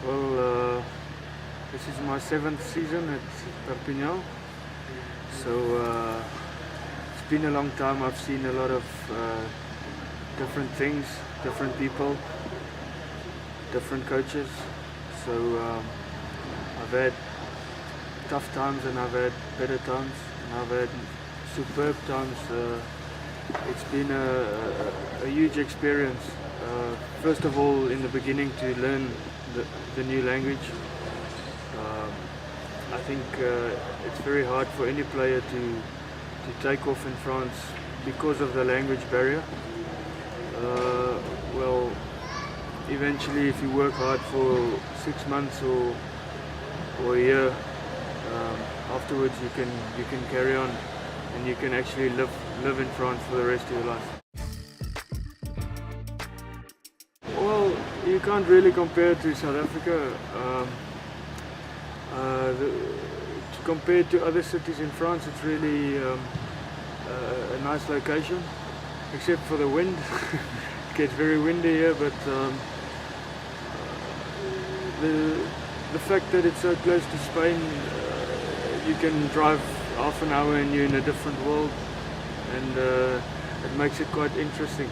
Well, this is my 7th season at Perpignan, so it's been a long time. I've seen a lot of different things, different people, different coaches, so I've had tough times and I've had better times and I've had superb times. It's been a huge experience. First of all, in the beginning, to learn the new language. I think it's very hard for any player to take off in France because of the language barrier. Well, eventually, if you work hard for 6 months or a year, afterwards you can carry on and you can actually live in France for the rest of your life. Well, you can't really compare to South Africa. Compared to other cities in France, it's really a nice location, except for the wind. It gets very windy here, but the fact that it's so close to Spain, you can drive half an hour and you're in a different world, and it makes it quite interesting.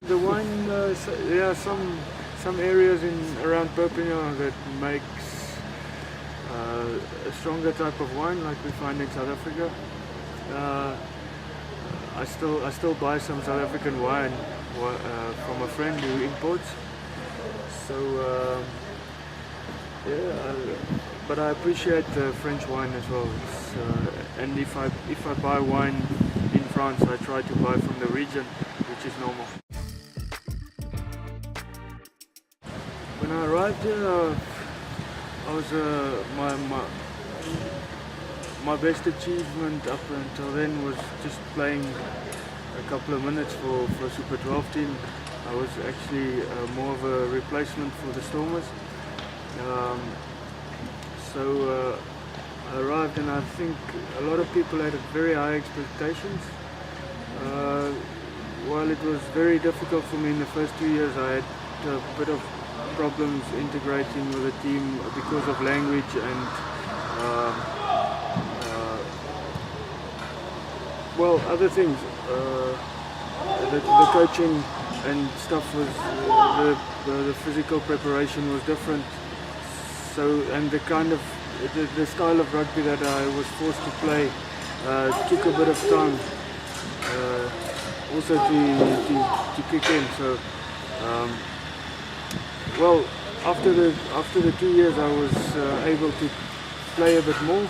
The wine, there are some areas around Perpignan that makes a stronger type of wine, like we find in South Africa. I still buy some South African wine from a friend who imports. So but I appreciate French wine as well. And if I buy wine in France, I try to buy from the region, which is normal. When I arrived here, I was my best achievement up until then was just playing a couple of minutes for a Super 12 team. I was actually more of a replacement for the Stormers. So I arrived, and I think a lot of people had very high expectations. While it was very difficult for me in the first 2 years, I had a bit of problems integrating with the team because of language and well, other things. The coaching and stuff was the physical preparation was different. So, and the kind of the style of rugby that I was forced to play took a bit of time also to kick in. So. Well, after the 2 years, I was able to play a bit more,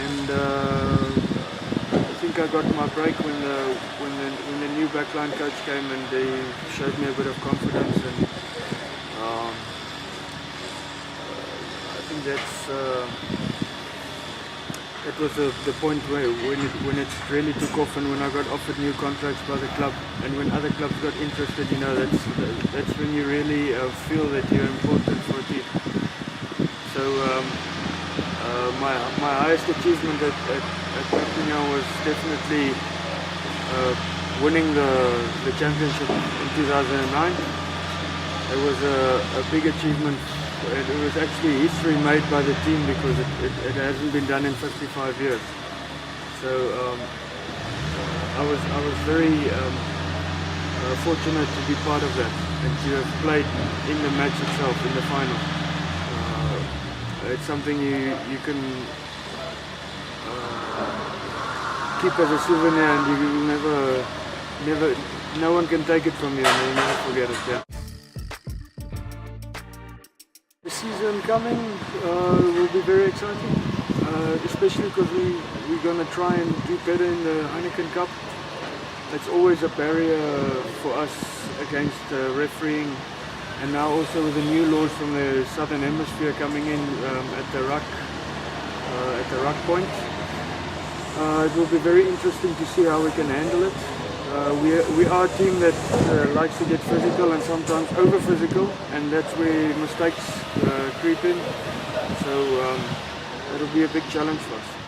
and I think I got my break when the new backline coach came, and they showed me a bit of confidence, and I think that was the point when it really took off, and when I got offered new contracts by the club, and when other clubs got interested, you know, that's when you really feel that you're important for a team. So my highest achievement at Perpignan was definitely winning the championship in 2009. It was a big achievement. It was actually history made by the team because it hasn't been done in 55 years. So I was very fortunate to be part of that and to have played in the match itself, in the final. It's something you can keep as a souvenir, and you never, no one can take it from you, and you'll never forget it. Yeah. The season coming will be very exciting, especially because we're going to try and do better in the Heineken Cup. It's always a barrier for us against refereeing, and now also with the new laws from the Southern Hemisphere coming in at the ruck point. It will be very interesting to see how we can handle it. We are a team that likes to get physical and sometimes over physical, and that's where mistakes creep in. So it'll be a big challenge for us.